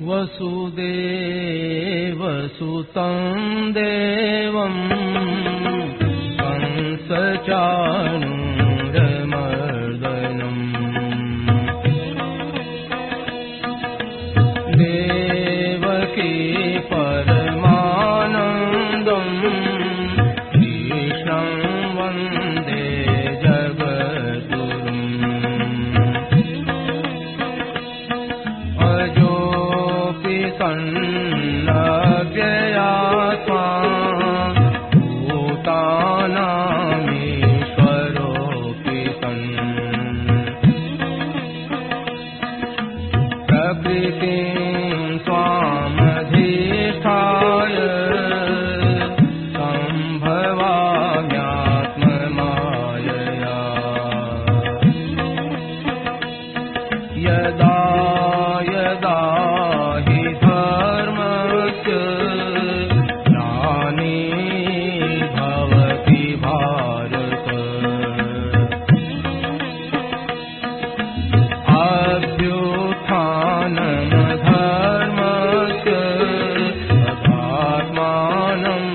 वसुदेवसुतं देवं कंसचाणूरमर्दनम् देवकी परमानन्दं कृष्णं वन्दे जगद्गुरुम् सन्नव्ययात्मा भूतानामीश्वरोऽपि सन् प्रकृतिं स्वामधिष्ठाय सम्भवाम्यात्ममायया यदा यदा हि धर्मस्य ग्लानिर्भवति भारत अभ्युत्थानमधर्मस्य तदात्मानं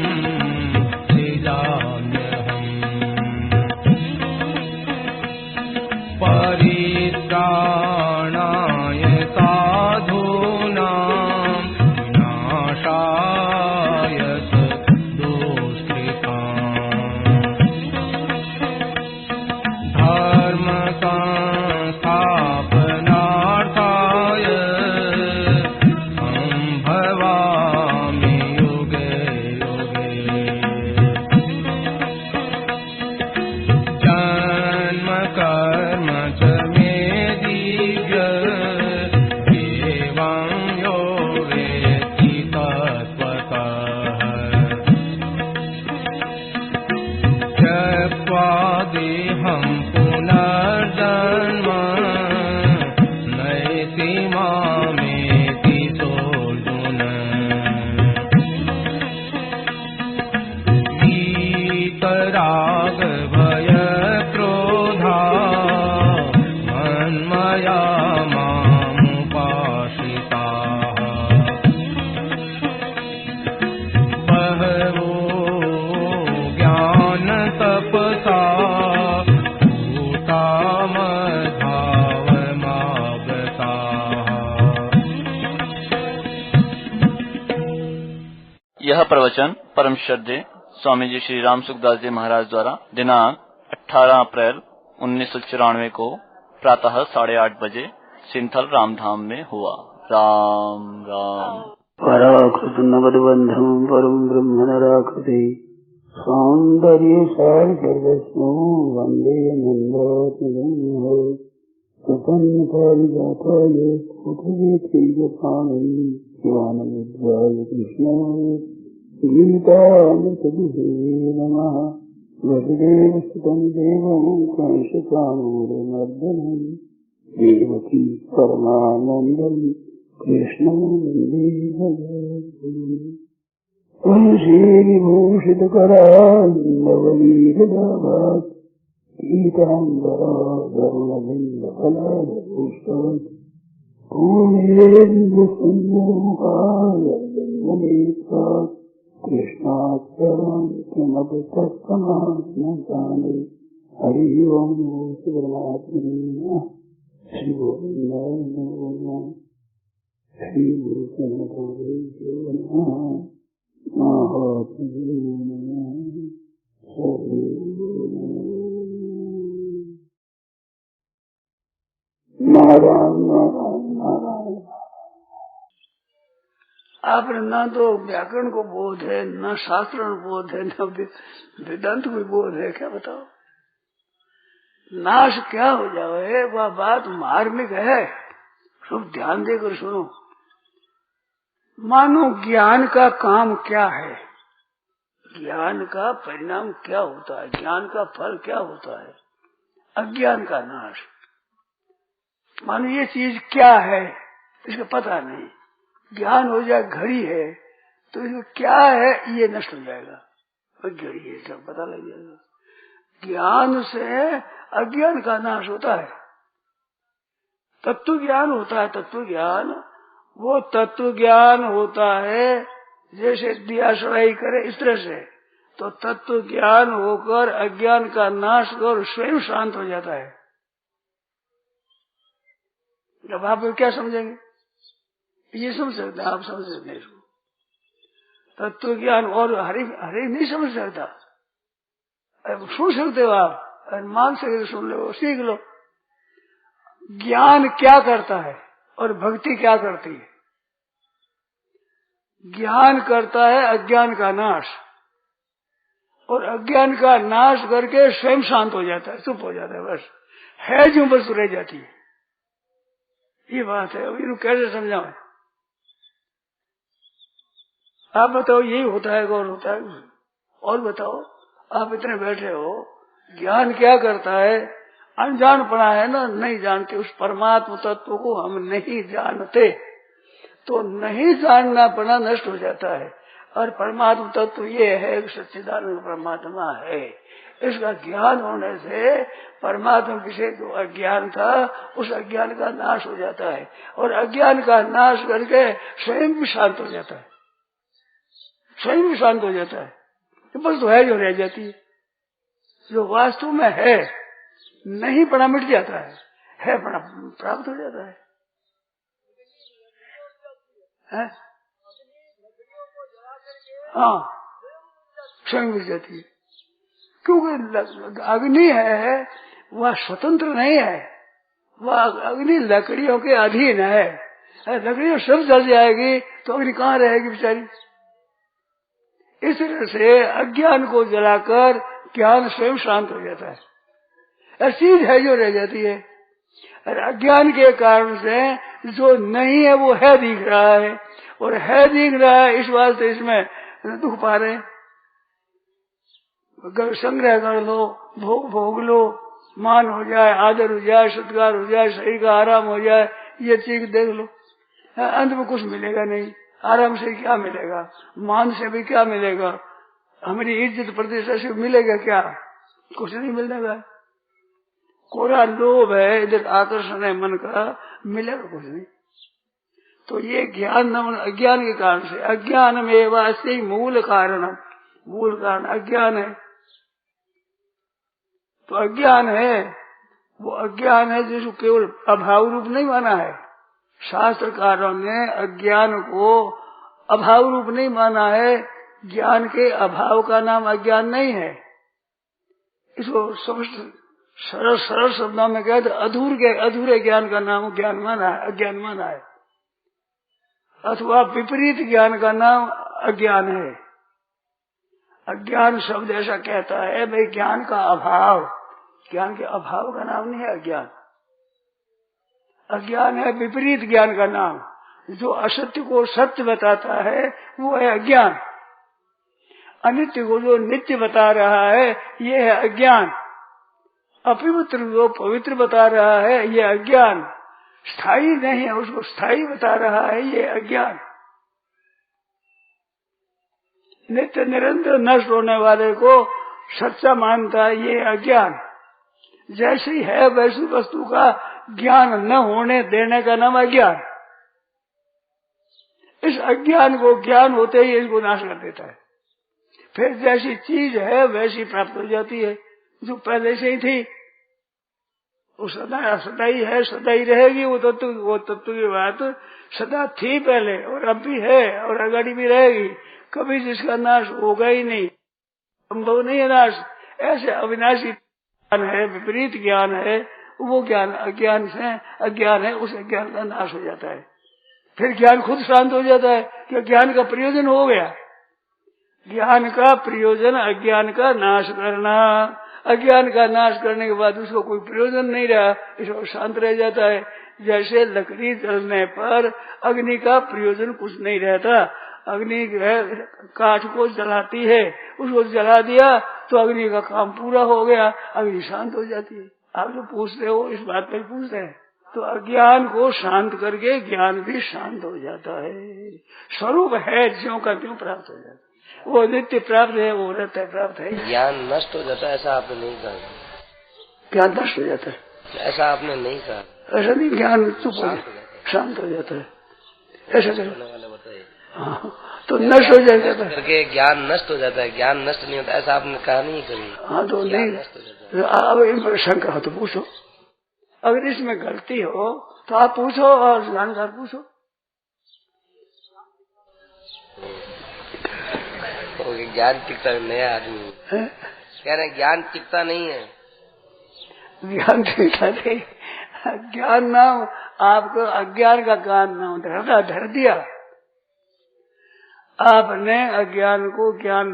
सृजाम्यहम् परित्राणाय साधूनां विनाशाय दुष्कृताम् धर्मसंस्थापनार्थाय सम्भवामि युगे युगे जन्म कर्म च मे दिव्य एवं यो वेत्ति तत्त्वतः त्यक्त्वा देहं पुनर्जन्म नयति मामेति सोऽर्जुन वीतरागभयक्रोधा मन्मया मामुपाश्रिताः बहवो ज्ञानतपसा भूता मद्भावमागताः। यह प्रवचन परम श्रद्धेय स्वामी जी श्री राम सुखदास जी महाराज द्वारा दिनांक 18 अप्रैल 1994 को प्रातः 8:30 बजे सिंथल रामधाम में हुआ। राम राम। पराकृतनवद्बन्धं परं ब्रह्म नराकृते सौन्दर्यसार सर्वस्वं वन्दे नन्दात्मजं प्रपन्नपारिजाताय पुत्रवेत्रैकपाणये ज्ञानमुद्राय कृष्णाय गीतामृतदुहे नमः। वसुदेवसुतं देवं कंसचाणूरमर्दनं देवकी परमानन्दं कृष्णं वन्दे जगद्गुरुम्। वंशीविभूषितकरान्नवनीरदाभात् पीताम्बरा धर्मलिङ्गफलादपुष्पात् पूर्णेन्दुसुन्दरमुखाय कृष्णात् परं किमपि तत्समात्मसाने। हरि ओं परमात्मने नमः। श्री गोविन्दाय श्री गुरु शरणदेवाय नमः। महात्मने नमः। हरि नारायण नारायण नारायण। आपने न तो व्याकरण को बोध है, न शास्त्र को बोध है, न वेदांत को बोध है। क्या बताओ, नाश क्या हो जाए वह बात मार्मिक है। सब ध्यान देकर सुनो। मानो ज्ञान का काम क्या है, ज्ञान का परिणाम क्या होता है, ज्ञान का फल क्या होता है? अज्ञान का नाश। मानो ये चीज क्या है इसका पता नहीं, ज्ञान हो जाए घड़ी है तो इसको क्या है ये नष्ट हो जाएगा, घड़ी है सब पता लग जाएगा। ज्ञान से अज्ञान का नाश होता है, तत्व ज्ञान होता है। तत्व ज्ञान वो तत्व ज्ञान होता है जैसे दिया सड़ाई करे इस तरह से, तो तत्व ज्ञान होकर अज्ञान का नाश कर स्वयं शांत हो जाता है। अब आप क्या समझेंगे, ये समझ सकते आप समझ सकते इसको। तत्व ज्ञान और हरे नहीं समझ सकता, सुन सकते हो आप, मान सकते सुन लो, सीख लो। ज्ञान क्या करता है और भक्ति क्या करती है? ज्ञान करता है अज्ञान का नाश, और अज्ञान का नाश करके स्वयं शांत हो जाता है, चुप हो जाता है, बस है जो बस रह जाती है। ये बात है। अब इनको कैसे समझाऊं? आप बताओ, यही होता है और होता है? और बताओ, आप इतने बैठे हो, ज्ञान क्या करता है? अनजान पड़ा है ना, नहीं जानते उस परमात्मा तत्व को, हम नहीं जानते, तो नहीं जानना पड़ा नष्ट हो जाता है। और परमात्मा तत्व ये है, सच्चिदानंद परमात्मा है, इसका ज्ञान होने से परमात्मा विषय जो अज्ञान था उस अज्ञान का नाश हो जाता है, और अज्ञान का नाश करके स्वयं भी शांत हो जाता है, स्वयं भी शांत हो जाता है। तो बस तो है जो रह जाती है, जो वास्तव में है नहीं पड़ा मिट जाता है पड़ा प्राप्त हो जाता है। हाँ, स्वयं मिट जाती है, क्योंकि अग्नि है वह स्वतंत्र नहीं है, वह अग्नि लकड़ियों के अधीन है। लकड़ियों सब जल जाएगी तो अग्नि कहाँ रहेगी बेचारी? इस तरह से अज्ञान को जलाकर ज्ञान स्वयं शांत हो जाता है, चीज है जो रह जाती है। और अज्ञान के कारण से जो नहीं है वो है दिख रहा है, और है दिख रहा है इस वास्ते इसमें दुख पा रहे हैं। संग्रह कर लो, भोग लो, मान हो जाए, आदर हो जाए, सत्कार हो जाए, शरीर का आराम हो जाए, ये चीज देख लो, अंत में कुछ मिलेगा नहीं। आराम से क्या मिलेगा, मान से भी क्या मिलेगा, हमारी इज्जत प्रतिष्ठा से मिलेगा क्या? कुछ नहीं मिलने का। कोरा लोभ है, इधर आकर्षण है मन का, मिलेगा कुछ नहीं। तो ये ज्ञान अज्ञान के कारण से, अज्ञान में वास्तविक मूल कारण अज्ञान है। तो अज्ञान है, वो अज्ञान है जिसको केवल अभाव रूप नहीं माना है। शास्त्रकारों ने अज्ञान को अभाव रूप नहीं माना है। ज्ञान के अभाव का नाम अज्ञान नहीं है। इसको सरल शब्दों में कहते अधूरे ज्ञान का नाम ज्ञान माना है, अज्ञान माना है, अथवा विपरीत ज्ञान का नाम अज्ञान है। अज्ञान शब्द ऐसा कहता है भाई ज्ञान का अभाव, ज्ञान के अभाव का नाम नहीं है अज्ञान। अज्ञान है विपरीत ज्ञान का नाम, जो असत्य को सत्य बताता है वो है अज्ञान। अनित्य को जो नित्य बता रहा है ये है अज्ञान। अपवित्र जो पवित्र बता रहा है ये अज्ञान। स्थायी नहीं है उसको स्थायी बता रहा है ये अज्ञान। नित्य निरंतर नष्ट होने वाले को सच्चा मानता है ये अज्ञान। जैसी है वैसी वस्तु का ज्ञान न होने देने का नाम अज्ञान। इस अज्ञान को ज्ञान होते ही इसको नाश कर देता है। फिर जैसी चीज है वैसी प्राप्त हो जाती है, जो पहले से ही थी वो सदा ही है, सदा ही रहेगी। वो तत्व की बात सदा थी पहले और अब भी है और आगाड़ी भी रहेगी। कभी जिसका नाश होगा ही नहीं, संभव नहीं है नाश। ऐसे अविनाशी ज्ञान है, विपरीत ज्ञान है, वो ज्ञान अज्ञान से अज्ञान है, उस अज्ञान का नाश हो जाता है। फिर ज्ञान खुद शांत हो जाता है कि ज्ञान का प्रयोजन हो गया। ज्ञान का प्रयोजन अज्ञान का नाश करना। अज्ञान का नाश करने के बाद उसको कोई प्रयोजन नहीं रहा, इसको शांत रह जाता है। जैसे लकड़ी जलने पर अग्नि का प्रयोजन कुछ नहीं रहता। अग्नि काठ को जलाती है, उसको जला दिया तो अग्नि का काम पूरा हो गया, अग्नि शांत हो जाती है। आप जो पूछते हो इस बात पर पूछते हैं, तो अज्ञान को शांत करके ज्ञान भी शांत हो जाता है। स्वरूप है ज्यों का त्यों प्राप्त हो जाता है। वो नित्य प्राप्त है, वो रहता प्राप्त है। ज्ञान नष्ट हो जाता है ऐसा आपने नहीं कहा। ज्ञान नष्ट हो जाता है ऐसा आपने नहीं कहा। ऐसा नहीं, ज्ञान चुप हो शांत हो जाता है ऐसा करो। बताइए। हाँ, तो नष्ट हो जाएगा करके ज्ञान नष्ट हो जाता है, ज्ञान नष्ट नहीं होता ऐसा आपने कहा नहीं कभी। हाँ तो नहीं, अब इन पर शंका हो तो पूछो, अगर इसमें गलती हो तो आप पूछो और जानकार पूछो। ज्ञान टिकता नया आदमी कह रहे ज्ञान टिकता नहीं है। ज्ञान टिकता नहीं, ज्ञान नाम आपको अज्ञान का ज्ञान नाम धर दिया आपने, अज्ञान को ज्ञान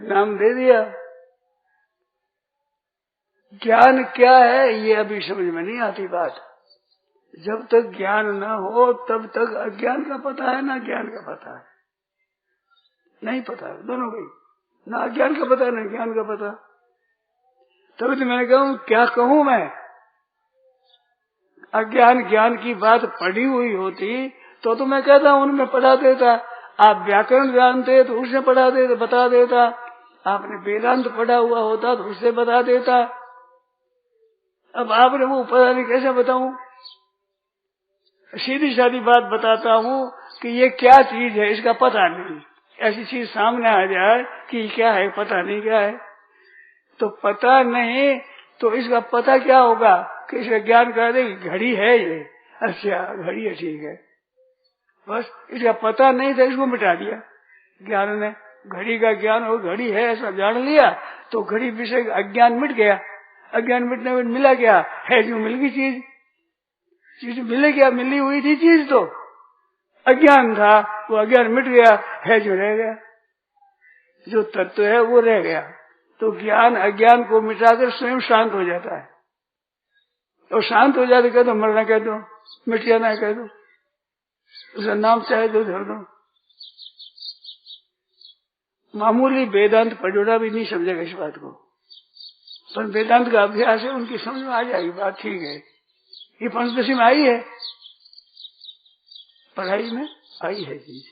नाम दे दिया। ज्ञान क्या है ये अभी समझ में नहीं आती बात। जब तक ज्ञान न हो तब तक अज्ञान का पता है ना ज्ञान का पता है, नहीं पता है दोनों को, ना अज्ञान का पता ना ज्ञान का पता। तभी तो मैंने कहूँ क्या कहूँ मैं, अज्ञान ज्ञान की बात पढ़ी हुई होती तो मैं कहता हूँ उनमें पढ़ा देता। आप व्याकरण जानते तो उसने पढ़ा देता, बता देता। आपने वेदांत पढ़ा हुआ होता तो उससे बता देता। अब आपने वो पता नहीं कैसे बताऊं। सीधी सादी बात बताता हूँ कि ये क्या चीज है इसका पता नहीं। ऐसी चीज सामने आ जाए कि क्या है पता नहीं क्या है, तो पता नहीं तो इसका पता क्या होगा कि इसका ज्ञान कर दे घड़ी है ये, अच्छा घड़ी है ठीक है, बस इसका पता नहीं था इसको मिटा दिया ज्ञान ने। घड़ी का ज्ञान हो घड़ी है ऐसा जान लिया तो घड़ी विषय अज्ञान मिट गया। अज्ञान मिटने में मिला क्या है, जो मिल गई चीज, चीज मिले क्या, मिली हुई थी चीज तो अज्ञान था, वो अज्ञान मिट गया, है जो रह गया, जो तत्व है वो रह गया। तो ज्ञान अज्ञान को मिटाकर स्वयं शांत हो जाता है। और शांत हो जाते कह दो मरना कह दो, मिट जाना कह दो, उसका नाम चाहे तो धर दो। मामूली वेदांत पढ़ोड़ा भी नहीं समझेगा इस बात को, पर वेदांत का अभ्यास है उनकी समझ में आ जाएगी बात, ठीक है ये पंचदशी में आई है, पढ़ाई में आई है चीज,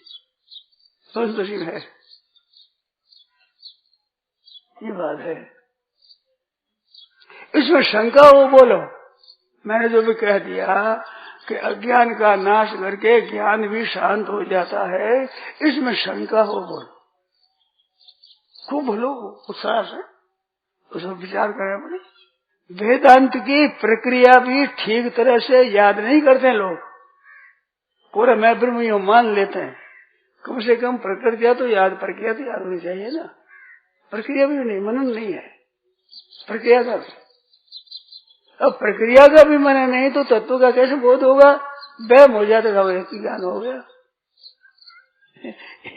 पंचदशी में है, ये बात है। इसमें शंका हो बोलो, मैंने जो भी कह दिया कि अज्ञान का नाश करके ज्ञान भी शांत हो जाता है, इसमें शंका हो बोलो, खूब बोलो उत्साह से, उसमें विचार करें अपने। वेदांत की प्रक्रिया भी ठीक तरह से याद नहीं करते लोग, पूरा मैं ब्रह्म हूं मान लेते हैं। कम से कम प्रक्रिया तो याद, प्रक्रिया तो याद होनी चाहिए ना। प्रक्रिया भी नहीं, मनन नहीं है प्रक्रिया का। अब प्रक्रिया का भी मनन नहीं तो तत्व का कैसे बोध होगा, वहम हो जाता है, ज्ञान हो गया।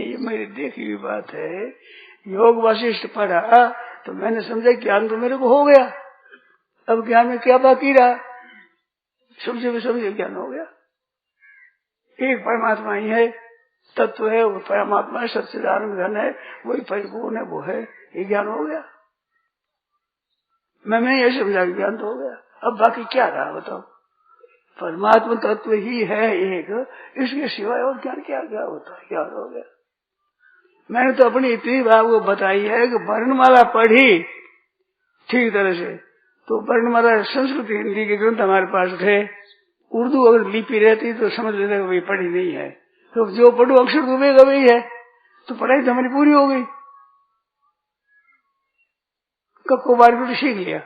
ये मेरी देखी हुई बात है। योग वशिष्ठ पढ़ा तो मैंने समझा ज्ञान तो मेरे को हो गया, अब ज्ञान में क्या बाकी रहा, समझे ज्ञान हो गया। एक परमात्मा ही है, तत्व है, वो परमात्मा है, सच्चिदानंद घन है, वही परिपूर्ण है, वो है, ये ज्ञान हो गया। मैंने ये समझा ज्ञान तो हो गया, अब बाकी क्या रहा बताओ। परमात्मा तत्व ही है एक, इसके सिवाय और ज्ञान क्या क्या होता है, क्या हो गया। मैंने तो अपनी इतनी बात को बताई है कि वर्णमाला पढ़ी ठीक तरह से, तो वर्णमाला संस्कृत हिंदी के ग्रंथ हमारे पास थे, उर्दू अगर लिपि रहती तो समझ लेते भाई पढ़ी नहीं है, तो जो पढ़ो अक्षर तो वे गई है, तो पढ़ाई तो हमारी पूरी हो गई। कब बार को सीख लिया,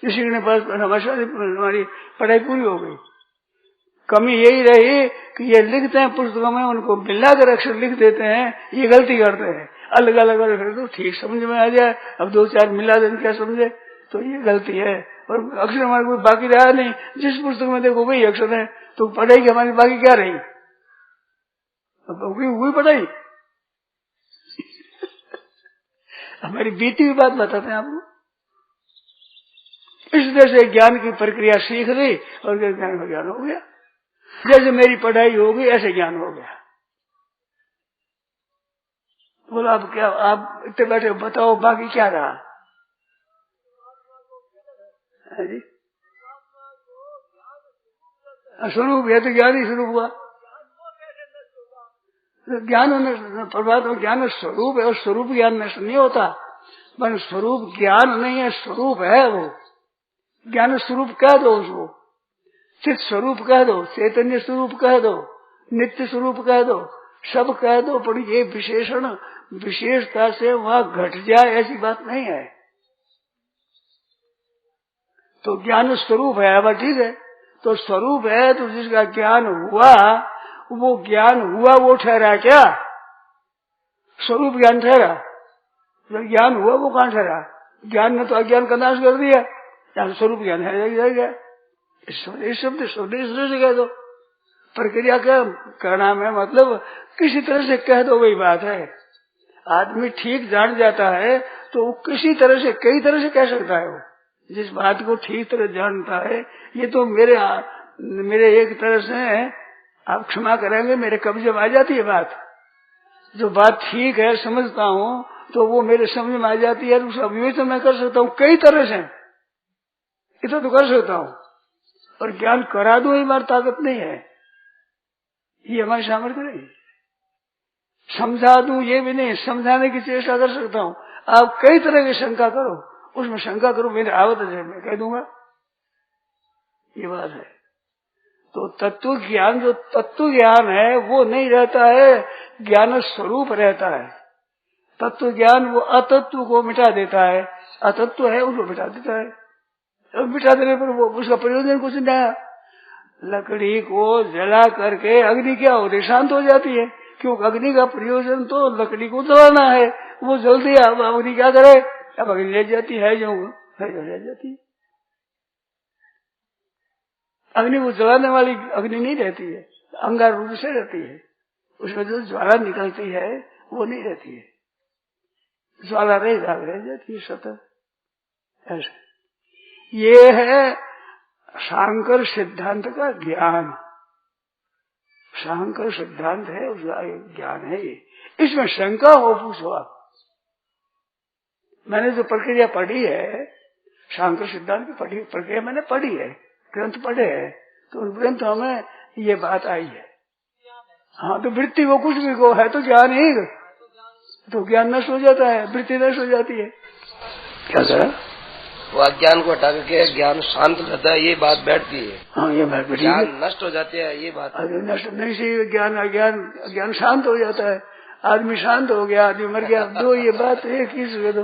किसी के पास हमारी पढ़ाई पूरी हो गई। कमी यही रही कि ये लिखते हैं पुस्तकों में, उनको मिलाकर अक्षर लिख देते हैं, ये गलती करते हैं। अलग अलग अक्षर तो ठीक समझ में आ जाए, अब दो चार मिला दें क्या समझे, तो ये गलती है। और अक्षर हमारे कोई बाकी रहा नहीं, जिस पुस्तक में देखो वही अक्षर है, तो पढ़ाई की हमारी बाकी क्या रही, हुई पढ़ाई। हमारी बीती हुई बात बताते हैं आपको। इस तरह से ज्ञान की प्रक्रिया सीख ली और ज्ञान का ज्ञान हो गया। जैसे मेरी पढ़ाई हो गई ऐसे ज्ञान हो गया। बोलो आप क्या, आप इतने बैठे बताओ बाकी क्या रहा है जी। स्वरूप है तो ज्ञान ही स्वरूप हुआ। ज्ञान परमात्मा ज्ञान स्वरूप है और स्वरूप ज्ञान नष्ट नहीं होता। पर स्वरूप ज्ञान नहीं है, स्वरूप है वो। ज्ञान स्वरूप कह दो उसको, चित स्वरूप कह दो, चैतन्य स्वरूप कह दो, नित्य स्वरूप कह दो, सब कह दो, पर ये विशेषण विशेषता से वहां घट जाए ऐसी बात नहीं है। तो ज्ञान स्वरूप है, अब ठीक है। तो स्वरूप है तो जिसका ज्ञान हुआ वो ज्ञान हुआ वो ठहरा क्या? स्वरूप ज्ञान ठहरा। जब ज्ञान हुआ वो कहाँ ठहरा? ज्ञान ने तो अज्ञान का नाश कर दिया, यहाँ स्वरूप ज्ञान है गया। इस शब्द से कह दो, प्रक्रिया का करना में मतलब किसी तरह से कह दो, वही बात है। आदमी ठीक जान जाता है तो वो किसी तरह से कई तरह से कह सकता है। वो जिस बात को ठीक तरह जानता है, ये तो मेरे एक तरह से आप क्षमा करेंगे, मेरे कब्जे में आ जाती है बात। जो बात ठीक है समझता हूँ तो वो मेरे समझ में आ जाती है, उस अभिव्यक्त मैं कर सकता हूँ कई तरह से, इतना तो कर सकता हूँ। और ज्ञान करा दूं ये हमारी ताकत नहीं है, ये हमारी सामर्थ्य नहीं। समझा दूं ये भी नहीं, समझाने की चेष्टा कर सकता हूँ। आप कई तरह की शंका करो, उसमें शंका करो, मेरे आवत है मैं कह दूंगा, ये बात है। तो तत्व ज्ञान, जो तत्व ज्ञान है वो नहीं रहता है, ज्ञान स्वरूप रहता है। तत्व ज्ञान वो अतत्व को मिटा देता है, अतत्व है उसको मिटा देता है। अब मिटा देने पर वो उसका प्रयोजन कुछ नहीं। लकड़ी को जला करके अग्नि क्या होती, शांत हो जाती है, क्योंकि अग्नि का प्रयोजन तो लकड़ी को जलाना है। वो जल्दी अब अग्नि क्या करे, अब अग्नि रह जाती है, जो रह जाती है। अग्नि को जलाने वाली अग्नि नहीं रहती है, अंगार रूप से रहती है। उसमें जो ज्वाला निकलती है वो नहीं रहती है, ज्वाला रह जाती है सतत। ऐसे ये है शांकर सिद्धांत का ज्ञान। शांकर सिद्धांत है, उसका ज्ञान है ये। इसमें शंका हो पूछो आप। मैंने जो प्रक्रिया पढ़ी है, शांकर सिद्धांत की प्रक्रिया मैंने पढ़ी है, ग्रंथ पढ़े हैं, तो उन ग्रंथों में ये बात आई है। हाँ, तो वृत्ति को कुछ भी को है तो ज्ञान ही, तो ज्ञान नष्ट हो जाता है, वृत्ति नष्ट हो जाती है। क्या करा? वो अज्ञान को हटा करके ज्ञान शांत रहता है, ये बात बैठती है। हाँ, ये बात बैठी। ज्ञान नष्ट हो जाती है, ये बात नष्ट नहीं से ज्ञान शांत हो जाता है। आदमी शांत हो गया, आदमी मर गया, दो ये बात एक ही से दो।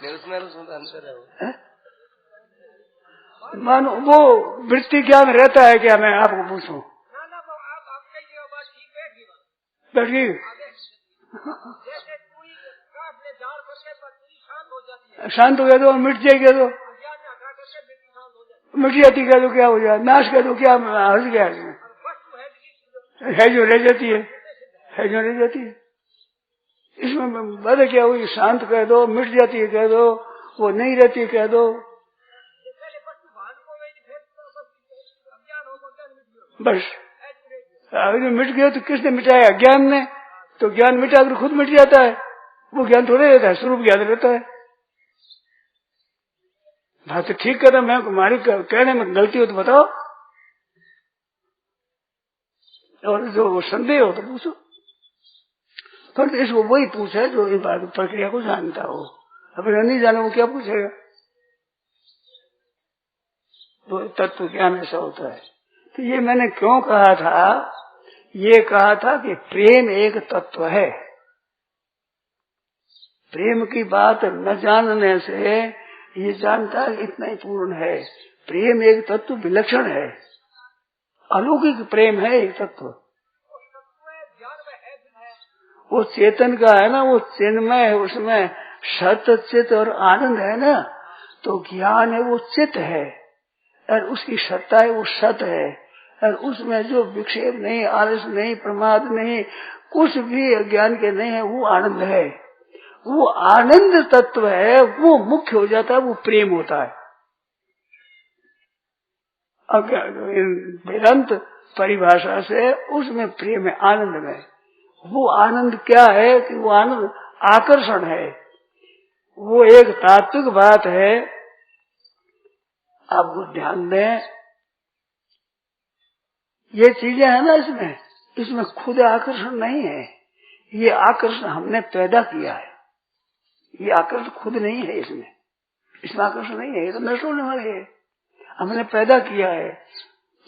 उसमें अंतर है। मानो वो वृत्ति ज्ञान रहता है क्या? मैं आपको पूछूं, बैठिए। शांत हो गया तो मिट जाएगा, तो मिट जाती क्या तो क्या हो जाए, नाश कर दो क्या हर्ष गया है, जो रह जाती है जो रह जाती है। इसमें बात क्या हुई? शांत कह दो, मिट जाती है कह दो, वो नहीं रहती कह दो, बस। अगर मिट गया तो किसने मिटाया? ज्ञान ने। तो ज्ञान मिटा कर खुद मिट जाता है, वो ज्ञान थोड़े रहता है, स्वरूप ज्ञान रहता है। बात तो ठीक कर, मैं तुम्हारी कहने में गलती हो तो बताओ, और जो संदेह हो तो पूछो। तो इसको वही पूछे जो इस बात प्रक्रिया को जानता हो। अब नहीं जाने वो क्या पूछेगा? तो तत्व ज्ञान ऐसा होता है। तो ये मैंने क्यों कहा था? ये कहा था कि प्रेम एक तत्व है। प्रेम की बात न जानने से ये जानता है इतना ही पूर्ण है। प्रेम एक तत्व विलक्षण है, अलौकिक प्रेम है एक तत्व। वो चेतन का है ना, वो चिन्मय है, उसमें सत चित और आनंद है ना। तो ज्ञान है वो चित है, और उसकी सत्ता है वो सत है, और उसमें जो विक्षेप नहीं, आलस नहीं, प्रमाद नहीं, कुछ भी अज्ञान के नहीं है, वो आनंद है। वो आनंद तत्व है, वो मुख्य हो जाता है, वो प्रेम होता है। वेदांत परिभाषा से उसमें प्रेम है, आनंद में। वो आनंद क्या है कि वो आनंद आकर्षण है, वो एक तात्विक बात है। आपको ध्यान दें, ये चीजें है ना इसमें खुद आकर्षण नहीं है। ये आकर्षण हमने पैदा किया है। ये आकर्षण खुद नहीं है। इसमें आकर्षण नहीं है। ये तो नष्ट होने वाले है। हमने पैदा किया है।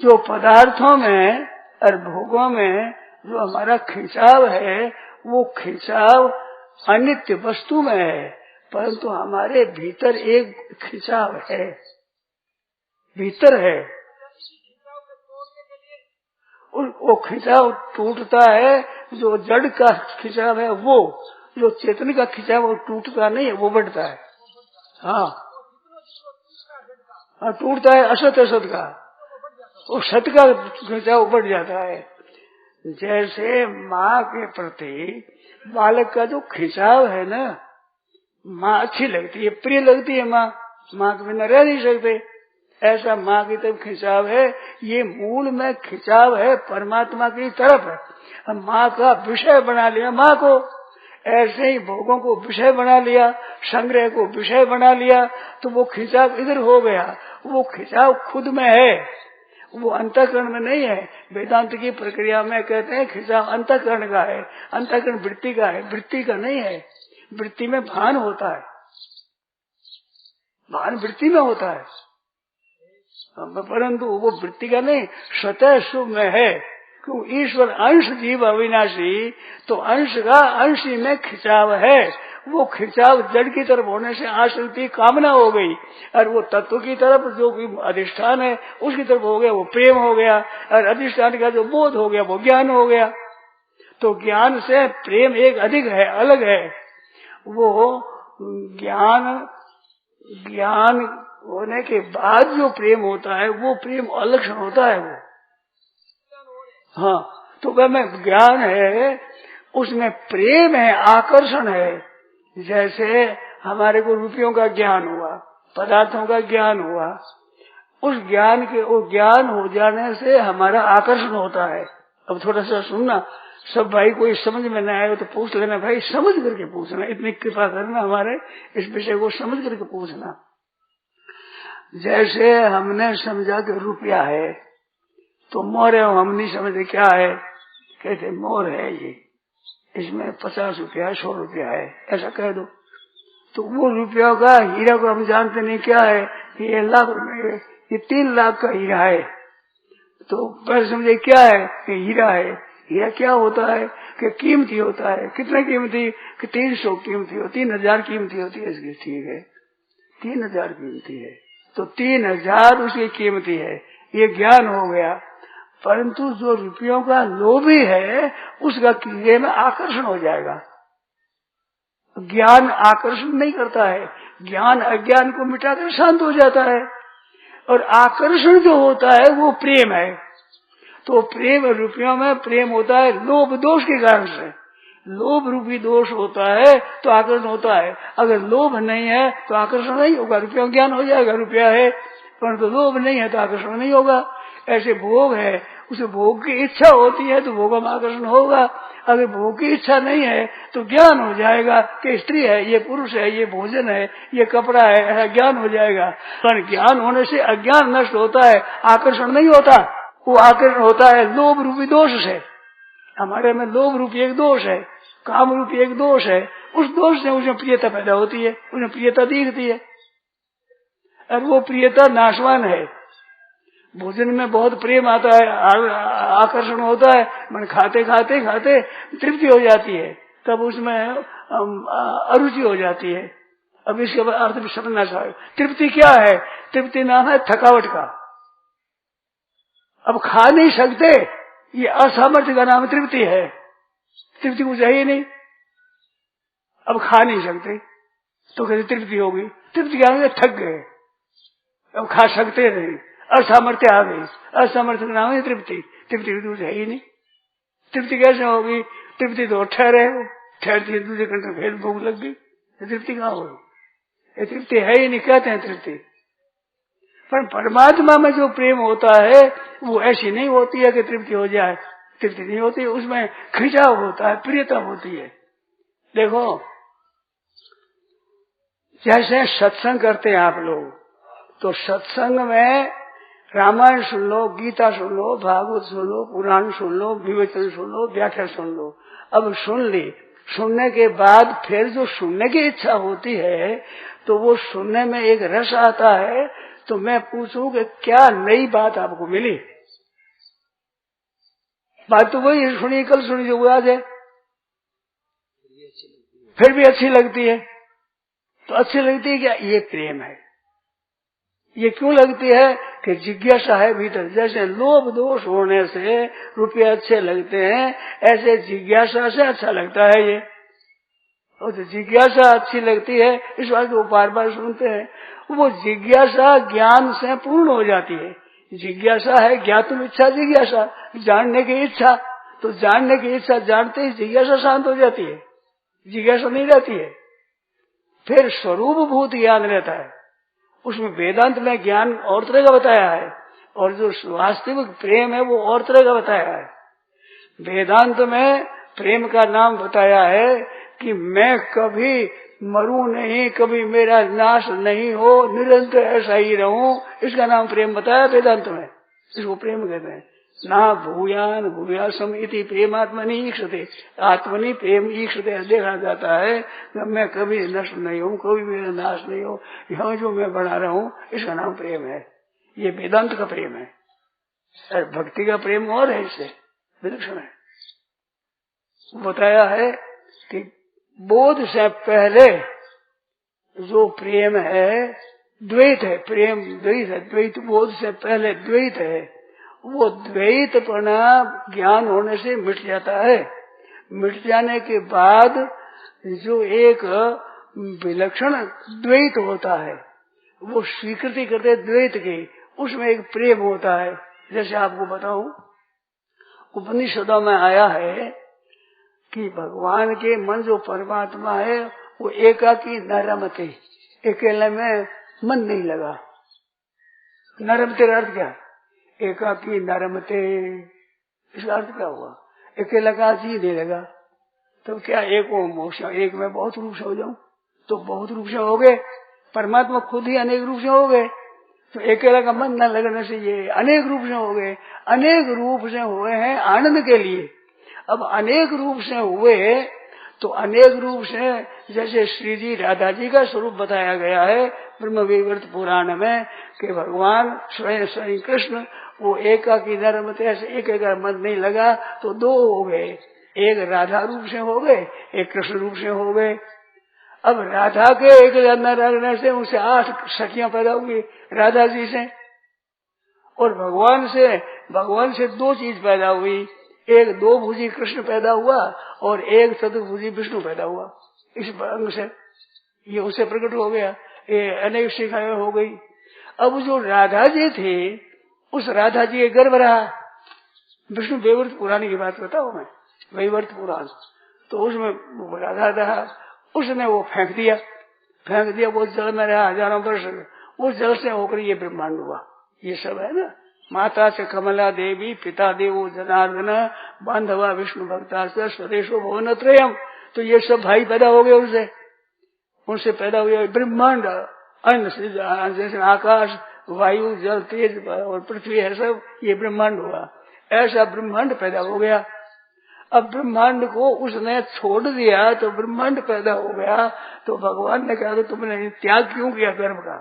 जो पदार्थों में और भोगों में जो हमारा खिंचाव है, वो खिंचाव अनित्य वस्तु में है, परंतु हमारे भीतर एक खिंचाव है, भीतर है। वो खिंचाव टूटता है। जो जड़ का खिंचाव है, वो जो चेतन का खिंचाव, वो टूटता नहीं है, वो बढ़ता है। हाँ, टूटता है असत असत का, वो सत का खिंचाव बढ़ जाता है। जैसे माँ के प्रति बालक का जो खिंचाव है ना, माँ अच्छी लगती है, प्रिय लगती है। माँ के बिना रह नहीं सकते। ऐसा माँ की तरफ खिंचाव है। ये मूल में खिंचाव है परमात्मा की तरफ है। माँ का विषय बना लिया माँ को, ऐसे ही भोगों को विषय बना लिया, संग्रह को विषय बना लिया, तो वो खिंचाव इधर हो गया। वो खिंचाव खुद में है, वो अंतःकरण में नहीं है। वेदांत की प्रक्रिया में कहते हैं खिंचाव अंतःकरण का है, अंतःकरण वृत्ति का है, वृत्ति का नहीं है। वृत्ति में भान होता है, भान वृत्ति में होता है, परंतु वो वृत्ति का नहीं, स्वतः शुभ में है। क्यों? ईश्वर अंश जीव अविनाशी, तो अंश का अंशी में खिंचाव है। वो खिंचाव जड़ की तरफ होने से आसक्ति कामना हो गई, और वो तत्व की तरफ जो भी अधिष्ठान है उसकी तरफ हो गया, वो प्रेम हो गया, और अधिष्ठान का जो बोध हो गया वो ज्ञान हो गया। तो ज्ञान से प्रेम एक अधिक है, अलग है। वो ज्ञान होने के बाद जो प्रेम होता है वो प्रेम अलक्षण होता है। वो हाँ, तो वह में ज्ञान है, उसमें प्रेम है, आकर्षण है। जैसे हमारे को रुपयों का ज्ञान हुआ, पदार्थों का ज्ञान हुआ, उस ज्ञान के वो ज्ञान हो जाने से हमारा आकर्षण होता है। अब थोड़ा सा सुनना, सब भाई कोई समझ में न आए तो पूछ लेना, भाई समझ करके पूछना, इतनी कृपा करना, हमारे इस विषय को समझ करके पूछना। जैसे हमने समझा कि रुपया है, तो मोर है, हम नहीं समझे क्या है, कहते मोर है, ये इसमें 50 रुपया 100 रुपया है, ऐसा कह दो। तो वो रुपया का हीरा को हम जानते नहीं क्या है, ये लाख रुपये, ये 3 लाख का हीरा है। तो पहले समझे क्या है, ये हीरा है। हीरा क्या होता है कि कीमती होता है। कितना कीमती? कि 300 कीमती हो, 3000 कीमती होती है इसकी। ठीक है, 3000 कीमती है, तो 3000 उसकी कीमती है, ये ज्ञान हो गया। परंतु जो रुपयों का लोभी है, उसका क्रिया में आकर्षण हो जाएगा। ज्ञान आकर्षण नहीं करता है, ज्ञान अज्ञान को मिटाकर शांत हो जाता है। और आकर्षण जो होता है वो प्रेम है। तो प्रेम, रुपयों में प्रेम होता है लोभ दोष के कारण से। लोभ रूपी दोष होता है तो आकर्षण होता है। अगर लोभ नहीं है तो आकर्षण नहीं होगा। रुपया ज्ञान हो जाएगा, रुपया है, परंतु लोभ नहीं है तो आकर्षण नहीं होगा। ऐसे भोग है, उसे भोग की इच्छा होती है तो भोग में आकर्षण होगा। अगर भोग की इच्छा नहीं है तो ज्ञान हो जाएगा कि स्त्री है, ये पुरुष है, ये भोजन है, ये कपड़ा है, ऐसा ज्ञान हो जाएगा। पर ज्ञान होने से अज्ञान नष्ट होता है, आकर्षण नहीं होता। वो आकर्षण होता है लोभ रूपी दोष से। हमारे में लोभ रूपी एक दोष है, काम रूपी एक दोष है। उस दोष से उसमें प्रियता पैदा होती है, उसमें प्रियता दिखती है, और वो प्रियता नाशवान है। भोजन में बहुत प्रेम आता है, आकर्षण होता है, मन खाते खाते खाते तृप्ति हो जाती है, तब उसमें अरुचि हो जाती है। अब इसके अर्थ भी समझना चाहिए। तृप्ति क्या है? तृप्ति नाम है थकावट का। अब खा नहीं सकते, ये असामर्थ्य का नाम तृप्ति है। तृप्ति को चाहिए नहीं, अब खा नहीं सकते तो कैसे तृप्ति होगी? तृप्ति क्या है? थक गए, अब खा सकते नहीं, असामर्थ्य आ गई। असामर्थ्य का नाम है तृप्ति। तृप्ति तो है ही नहीं। तृप्ति कैसे होगी? तृप्ति तो ठहरती दूसरे घंटे फिर भूख लग गई, तृप्ति कहाँ होगी? ये तृप्ति है ही नहीं, कहते हैं तृप्ति। पर परमात्मा में जो प्रेम होता है वो ऐसी नहीं होती है कि तृप्ति हो जाए। तृप्ति नहीं होती, उसमें खिंचाव होता है, प्रियता होती है। देखो, जैसे सत्संग करते हैं आप लोग, तो सत्संग में रामायण सुन लो, गीता सुन लो, भागवत सुन लो, पुराण सुन लो, विवेचन सुन लो, व्याख्या सुन लो। अब सुन ली, सुनने के बाद फिर जो सुनने की इच्छा होती है तो वो सुनने में एक रस आता है। तो मैं पूछूं कि क्या नई बात आपको मिली? बात तो वही सुनी, कल सुनी, जो आज है, फिर भी अच्छी लगती है। तो अच्छी लगती है क्या? ये प्रेम है। ये क्यों लगती है? कि जिज्ञासा है भीतर। जैसे लोभ दोष होने से रुपये अच्छे लगते हैं, ऐसे जिज्ञासा से अच्छा लगता है ये। और तो जिज्ञासा अच्छी लगती है, इस बात को बार बार सुनते हैं। वो जिज्ञासा ज्ञान से पूर्ण हो जाती है। जिज्ञासा है ज्ञातुम इच्छा, जिज्ञासा जानने की इच्छा। तो जानने की इच्छा जानते ही जिज्ञासा शांत हो जाती है, जिज्ञासा नहीं रहती है। फिर स्वरूप भूत ज्ञान रहता है। उसमें वेदांत में ज्ञान और तरह का बताया है, और जो वास्तविक प्रेम है वो और तरह का बताया है। वेदांत में प्रेम का नाम बताया है कि मैं कभी मरूं नहीं, कभी मेरा नाश नहीं हो, निरंतर ऐसा ही रहूं, इसका नाम प्रेम बताया वेदांत में। इसको प्रेम कहते हैं। ना भूयान भूयासम इति प्रेमात्मनि ईक्षते, आत्मनि प्रेम ईक्षते देखा जाता है। मैं कभी नष्ट नहीं हूँ, कभी मेरा नाश नहीं हो, यहाँ जो मैं बना रहा हूँ, इसका नाम प्रेम है। ये वेदांत का प्रेम है। भक्ति का प्रेम और है, इससे विलक्षण है। बताया है कि बोध से पहले जो प्रेम है द्वैत है। प्रेम द्वैत है, द्वैत बोध से पहले द्वैत है। वो द्वैतपना ज्ञान होने से मिट जाता है। मिट जाने के बाद जो एक विलक्षण द्वैत होता है, वो स्वीकृति करते द्वैत की, उसमें एक प्रेम होता है। जैसे आपको बताऊं, उपनिषदों में आया है कि भगवान के मन जो परमात्मा है वो एकाकी न रमते, अकेले में मन नहीं लगा। न रमते का अर्थ क्या? एकाकी न रमते, इसका अर्थ क्या हुआ? अकेला का जी नहीं लगा। तो क्या एक मोक्ष, एक में बहुत रूप से हो जाऊं? तो बहुत रूप से हो गए, परमात्मा खुद ही अनेक रूप से हो गए। तो अकेला का मन न लगने से ये अनेक रूप से हो गए। अनेक रूप से हुए हैं आनंद के लिए। अब अनेक रूप से हुए तो अनेक रूप से, जैसे श्री जी राधा जी का स्वरूप बताया गया है ब्रह्म वैवर्त पुराण में, कि भगवान स्वयं स्वयं कृष्ण वो एकाकी न रमते, ऐसे एक मन नहीं लगा तो दो हो गए। एक राधा रूप से हो गए, एक कृष्ण रूप से हो गए। अब राधा के एक न रहने से उनसे 8 सखियां पैदा हुई राधा जी से, और भगवान से 2 चीज पैदा हुई। एक 2 भुजी कृष्ण पैदा हुआ और एक चतुर्भुजी विष्णु पैदा हुआ। इस अंग से ये उसे प्रकट हो गया, ये अनेक शिखाएं हो गई। अब जो राधा जी थी, उस राधा जी के गर्भ रहा। विष्णु वैवर्त पुराण की बात बताओ मैं, वैवर्त पुराण, तो उसमें राधा रहा। उसने वो फेंक दिया, वो जल में रहा हजारों वर्ष। उस जल से होकर ये ब्रह्मांड हुआ। ये सब है ना, माता से कमला देवी, पिता देवो जनार्दन, बांधवा विष्णु भक्ता से स्वदेशो भुवन त्रयम। तो ये सब भाई पैदा हो गए उनसे पैदा हुए ब्रह्मांड। अन्न से जैसे आकाश, वायु, जल, तेज और पृथ्वी है, सब ये ब्रह्मांड हुआ। ऐसा ब्रह्मांड पैदा हो गया। अब ब्रह्मांड को उसने छोड़ दिया तो ब्रह्मांड पैदा हो गया। तो भगवान ने कहा कि तुमने त्याग क्यों किया गर्भ का?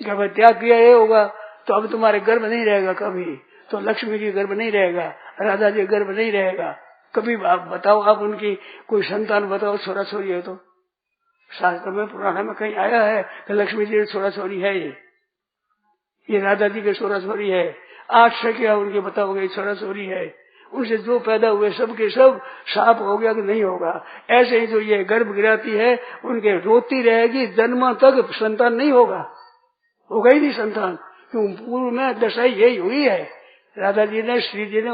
जब त्याग किया ये होगा तो अब तुम्हारे गर्भ नहीं रहेगा कभी। तो लक्ष्मी जी गर्भ नहीं रहेगा, राधा जी गर्भ नहीं रहेगा कभी। आप बताओ, आप उनकी कोई संतान बताओ, छोरा छोरी है तो? शास्त्र में पुराण में कहीं आया है कि लक्ष्मी जी छोरा छोरी है? ये राधा जी के छोरा छोरी है। 8 सखियां उनके बताओगे छोरा छोरी है। उनसे जो पैदा हुए सब के सब साफ हो गया कि नहीं होगा? ऐसे ही जो ये गर्भ गिराती है उनके रोती रहेगी, जन्म तक संतान नहीं होगा ही नहीं संतान। क्यों? पूर्व में दशा यही हुई है। राधा जी ने, श्री जी ने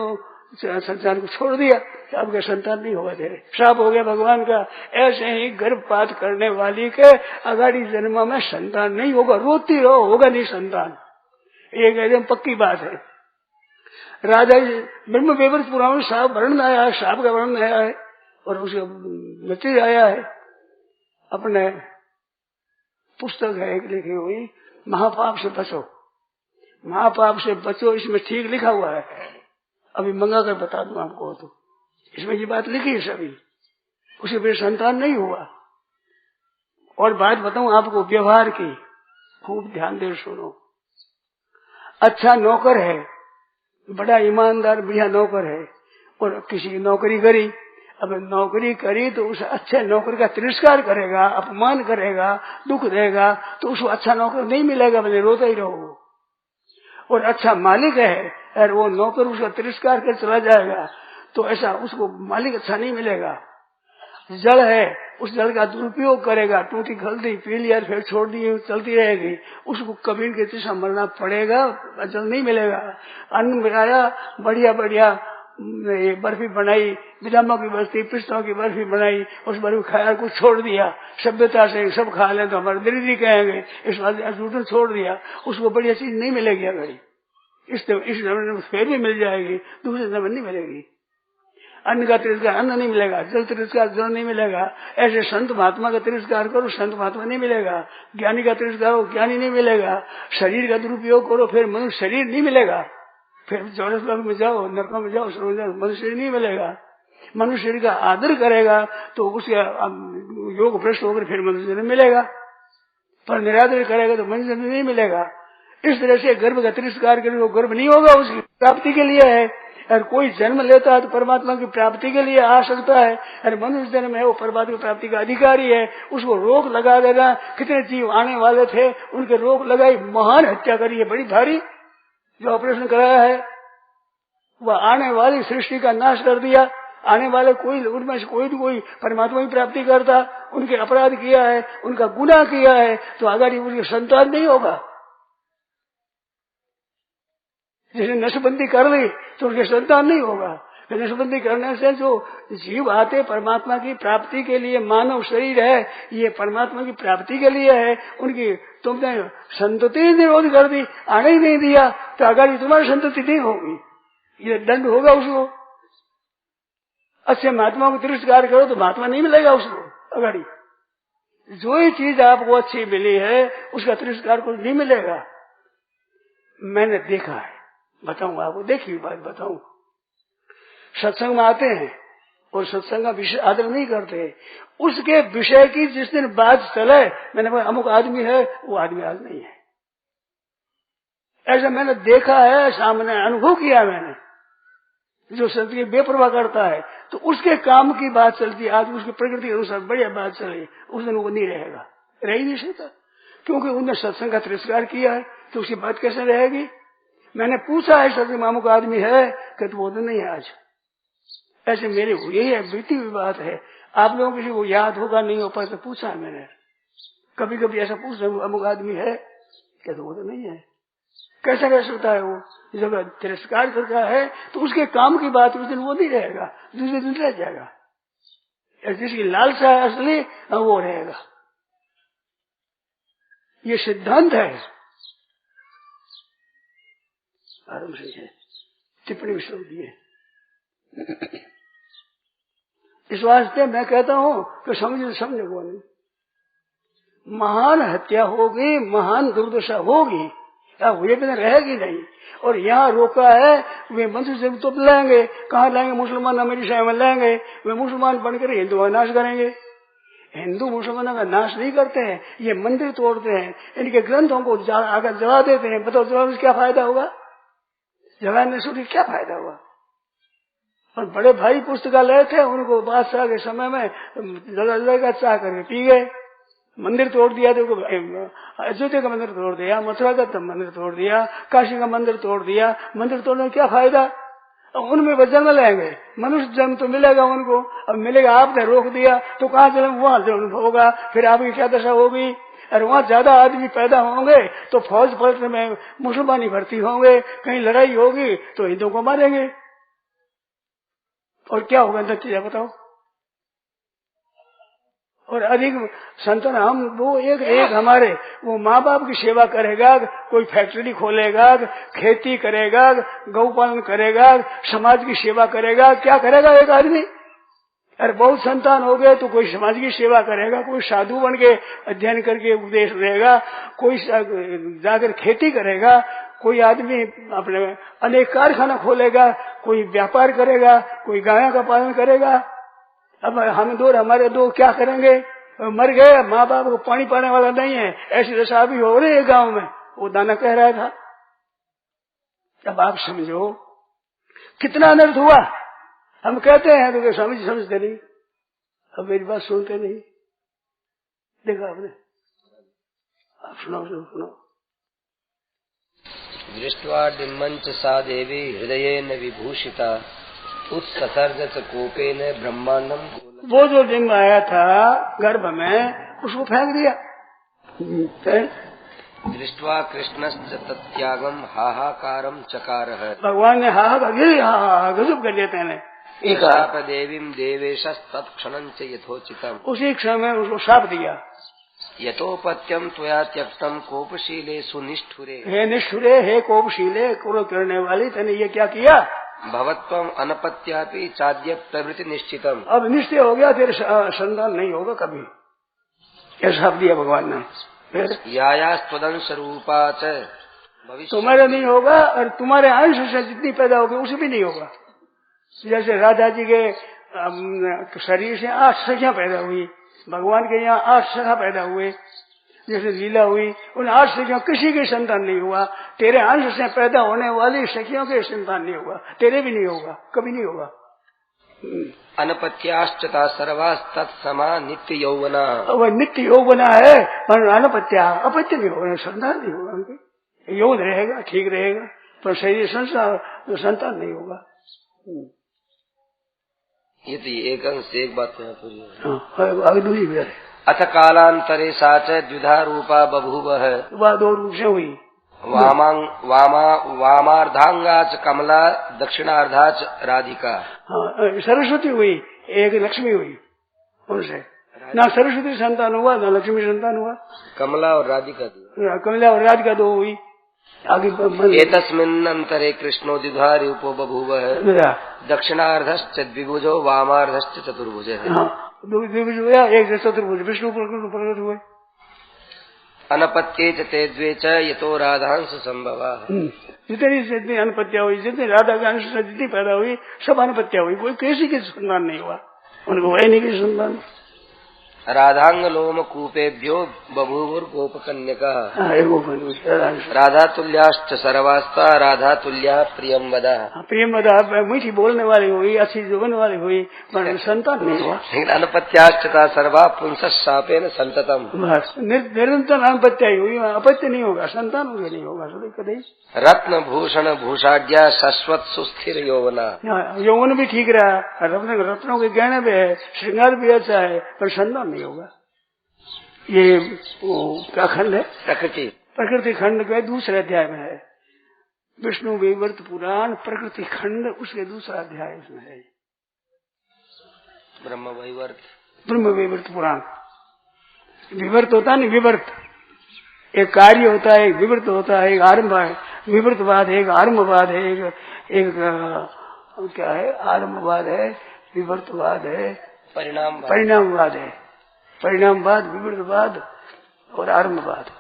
संतान को छोड़ दिया, अब का संतान नहीं होगा, तेरे श्राप हो गया भगवान का। ऐसे ही गर्भपात करने वाली के अगाड़ी जन्म में संतान नहीं होगा, रोती रहो, होगा नहीं संतान। एक एकदम पक्की बात है। राधा जी ब्रह्म वैवर्त पुराण में साफ वर्णन आया है, साप का वर्णन आया है और उसका मृत्यु आया है। अपने पुस्तक है एक लिखी हुई, महापाप से बचो। महापाप से बचो, इसमें ठीक लिखा हुआ है। अभी मंगा कर बता दूं आपको, तो इसमें ये बात लिखी है सभी। उसे फिर संतान नहीं हुआ। और बात बताऊं आपको व्यवहार की, खूब ध्यान दे सुनो। अच्छा नौकर है, बड़ा ईमानदार बढ़िया नौकर है, और किसी की नौकरी करी। अब नौकरी करी तो उस अच्छे नौकर का तिरस्कार करेगा, अपमान करेगा, दुख देगा, तो उसको अच्छा नौकर नहीं मिलेगा, भले रोता ही रहो। और अच्छा मालिक है और वो नौकर उसका तिरस्कार कर चला जाएगा, तो ऐसा उसको मालिक अच्छा नहीं मिलेगा। जल है, उस जल का दुरुपयोग करेगा, टूटी खलती पी लिया फिर छोड़ दी, चलती रहेगी, उसको कबीर के तृष्णा मरना पड़ेगा, जल नहीं मिलेगा। अन्न बनाया, बढ़िया बढ़िया बर्फी बनाई, बिजामा की बस्ती पिस्तों की बर्फी बनाई, उस बर्फी खाया, कुछ छोड़ दिया, सभ्यता से सब खा ले तो हमारे दरिद्री कहेंगे, इस बात छोड़ दिया, उसको बढ़िया चीज नहीं मिलेगी। अगर इस जमाने में फिर भी मिल जाएगी, दूसरे जमाने नहीं मिलेगी। अन्न का तिरस्कार अन्न नहीं मिलेगा, जल तिरस्कार जल नहीं मिलेगा। ऐसे संत महात्मा का तिरस्कार करो, संत महात्मा नहीं मिलेगा। ज्ञानी का तिरस्कार करो, ज्ञानी नहीं मिलेगा। शरीर का दुरुपयोग करो, फिर मनुष्य शरीर नहीं मिलेगा। फिर चौरस लोक में जाओ, नरकों में जाओ, मनुष्य नहीं मिलेगा। मनुष्य शरीर का आदर करेगा तो उसके योग भ्रष्ट होकर फिर मनुष्य नहीं मिलेगा, पर निरादर करेगा तो मनुष्य नहीं मिलेगा। इस तरह से गर्भ का तिरस्कार करेगा, वो गर्भ नहीं होगा, उसकी प्राप्ति के लिए है। और कोई जन्म लेता है तो परमात्मा की प्राप्ति के लिए आ सकता है, और मनुष्य जन्म है वो परमात्मा की प्राप्ति का अधिकारी है। उसको रोक लगा देना। कितने जीव आने वाले थे, उनके रोक लगाई, महान हत्या करी है बड़ी भारी। जो ऑपरेशन कराया है वह आने वाली सृष्टि का नाश कर दिया। आने वाले कोई उनमें से कोई परमात्मा की प्राप्ति करता, उनके अपराध किया है, उनका गुनाह किया है, तो अगर उनकी संतान नहीं होगा। जिसने नशबंदी कर ली तो उनके संतान नहीं होगा। नशबंदी करने से जो जीव आते परमात्मा की प्राप्ति के लिए, मानव शरीर है ये परमात्मा की प्राप्ति के लिए है, उनकी तुमने संतति निरोध कर दी, आने ही नहीं दिया, तो अगर तुम्हारी संतति नहीं होगी, ये दंड होगा उसको। अच्छे महात्मा को तिरस्कार करो तो महात्मा नहीं मिलेगा उसको। अगर जो ही चीज आपको अच्छी मिली है उसका तिरस्कार को नहीं मिलेगा। मैंने देखा है, बताऊं आपको, देखी बात बताऊं। सत्संग में आते हैं और सत्संग का विषय आदर नहीं करते, उसके विषय की जिस दिन बात चले, मैंने बोला अमुक आदमी है, वो आदमी आज नहीं है। ऐसा मैंने देखा है, सामने अनुभव किया मैंने। जो सत्य की बेपरवाह करता है तो उसके काम की बात चलती है, आज उसकी प्रकृति के अनुसार बढ़िया बात चले, उस दिन वो नहीं रहेगा, रह ही नहीं सकता, क्योंकि उन्होंने सत्संग का तिरस्कार किया है, तो उसकी बात कैसे रहेगी। मैंने पूछा है सत्संग मामू का आदमी है, कहते वो तो नहीं है आज। ऐसे मेरे यही है, बीती हुई बात है। आप लोगों किसी को याद होगा नहीं हो पाए तो पूछा है मैंने, कभी कभी ऐसा पूछ रहे अमुक आदमी है, कहते वो तो नहीं है। कैसा रह सकता है वो, जब तिरस्कार करता है तो उसके काम की बात उस दिन वो नहीं रहेगा, दूसरे दिन रह जाएगा। जिसकी लालसा है असली वो रहेगा। ये सिद्धांत है। आराम से है, टिप्पणी में शुरू दिए। इस वास्ते मैं कहता हूं कि समझे वो नहीं, महान हत्या होगी, महान दुर्दशा होगी, हुए बिना रहेगी नहीं। और यहाँ रोका है, वे मनुष्य से तो लाएंगे, कहाँ लाएंगे, मुसलमान अमेरिका में लाएंगे, वे मुसलमान बनकर हिंदुओं का नाश करेंगे। हिंदू मुसलमानों का नाश नहीं करते हैं, ये मंदिर तोड़ते हैं, इनके ग्रंथों को आकर जला देते हैं। बताओ जलाने से क्या फायदा होगा, जलाने से क्या फायदा हुआ। और बड़े भाई पुस्तकालय थे, उनको बादशाह के समय में जला चाह करके पी गए। मंदिर तोड़ दिया, देखो अयोध्या का मंदिर तोड़ दिया, मथुरा का मंदिर तोड़ दिया, काशी का मंदिर तोड़ दिया। मंदिर तोड़ने में क्या फायदा, उनमें वो जन्म लेंगे, मनुष्य जन्म तो मिलेगा उनको, अब मिलेगा, आपने रोक दिया तो कहाँ जन्म, वहां जन्म होगा, फिर आपकी क्या दशा होगी। और वहाँ ज्यादा आदमी पैदा होंगे तो फौज पलटने में मुसलमानी भर्ती होंगे, कहीं लड़ाई होगी तो हिंदुओं को मारेंगे, और क्या होगा नतीजा बताओ। और अधिक संतान हम वो एक हमारे वो माँ बाप की सेवा करेगा, कोई फैक्ट्री खोलेगा, खेती करेगा, गौपालन करेगा, समाज की सेवा करेगा, क्या करेगा एक आदमी। अरे बहुत संतान हो गए तो कोई समाज की सेवा करेगा, कोई साधु बन के अध्ययन करके उपदेश देगा, कोई जाकर खेती करेगा, कोई आदमी अपने अनेक कारखाना खोलेगा, कोई व्यापार करेगा, कोई गायों का पालन करेगा। अब हम दो हमारे दो क्या करेंगे? मर गए, माँ बाप को पानी पाने वाला नहीं है, ऐसी दशा भी हो रही है गांव में। वो दाना कह रहा था। अब आप समझो कितना अनर्थ हुआ। हम कहते हैं तो समझते नहीं। अब मेरी बात सुनते नहीं। देखा आपने? आप सुनो। दृष्ट्वा डिम्बंच सा देवी हृदयेन विभूषिता उत्ससर्जत कोपेन ब्रह्मांडम। वो जो डिम्ब आया था गर्भ में, उसको फेंक दिया। दृष्ट्वा कृष्णश्च तत्यागम हाहाकारम चकार है। भगवान ने हाहा गजब कर दिया। तेने शाप देवीम देवेश तत्क्षण च यथोचितम। उसी क्षण में उसको शाप दिया। यथोपत्यम त्वया त्यक्तम कोपशीले सुनिष्ठुरे। हे निष्ठुरे, हे कोपशीले, क्रोध करने वाली, तेने ये क्या किया? भवत्वम अनपत्यापि चाद्य प्रवृत्ति निश्चितम। अब निश्चय हो गया, तेरे संतान नहीं होगा कभी। यह शाप दिया भगवान ने। यायास्त्वदंश रूपा च भविष्य। तुम्हारे नहीं होगा, और तुम्हारे अंश से जितनी पैदा होगी उसे भी नहीं होगा। जैसे राधा जी के शरीर से 8 सखियां पैदा हुई, भगवान के यहाँ 8 सखा पैदा हुए। जैसे लीला हुई, उन 8 सखियों किसी के संतान नहीं हुआ। तेरे अंश से पैदा होने वाली सखियों के संतान नहीं होगा, तेरे भी नहीं होगा, कभी नहीं होगा। अनपत्याश्चता सर्वास तत्समा नित्य यौवना। वह नित्य यौवना है, पर अनपत्या अपत्य नहीं होगा, संतान नहीं होगा। उनके यौवन रहेगा, ठीक रहेगा, पर शरीर संतान नहीं होगा। ये तो एक अंश एक बात है पूरी। आगे दूसरी भी है। अथ कालांतरे साच द्विधा रूपा बभूव है। वह 2 रूप से हुई। वामार्धांगाच कमला दक्षिणार्धाच राधिका। हाँ, सरस्वती हुई, एक लक्ष्मी हुई उनसे। ना सरस्वती संतान हुआ, ना लक्ष्मी संतान हुआ। कमला और राधिका 2 हुई। आगे एतस्मिन् अंतरे कृष्णो द्विधा रूपो बभूव है। दक्षिणार्धश्च द्विभुजो वामार्धश्च चतुर्भुज है। द्विभुज हुआ, एक चतुर्भुज विष्णु प्रकट हुए। अनपत्ये च ते द्वे च यतो राधांश संभवा। जितनी अनपत्या हुई, जितनी राधा के अंश से जितनी पैदा हुई, सब अनपत्या हुई। कोई किसी की संतान नहीं हुआ, उनको वही नहीं की संतान। राधांग लोम कूपेभ्यो बभूवुर गोपकन्यका। राधा तुल्याश्च सर्वास्ता राधा तुल्या प्रियम वदा। प्रियम वदा मीठी बोलने वाली हुई, अच्छी जुबन वाली हुई, पर संतान नहीं हुआ। अनपत्याश्चता सर्वा पुंस शापेन संततम। निरंतर अनपत्या हुई, अपत्य नहीं होगा, संतान उसे नहीं होगा कभी। रत्न भूषण भूषाढ्या शाश्वत सुस्थिर यौवना। यौवन भी ठीक रहा, रत्नों के गहने भी है, श्रृंगार भी अच्छा है, पर संतान नहीं होगा। ये क्या खंड है? प्रकृति खंड के दूसरे अध्याय में है। विष्णु वैवर्त पुराण प्रकृति खंड, उसके दूसरा अध्याय इसमें है। ब्रह्म वैवर्त पुराण। विवर्त होता है, विवर्त एक कार्य होता है, एक विवर्त होता है, एक आरंभ है, विवर्तवाद है, एक आरंभवाद है, एक क्या है? आरंभवाद है, विवर्तवाद है, परिणामवाद है। परिणामवाद, विवर्तवाद और आरंभवाद।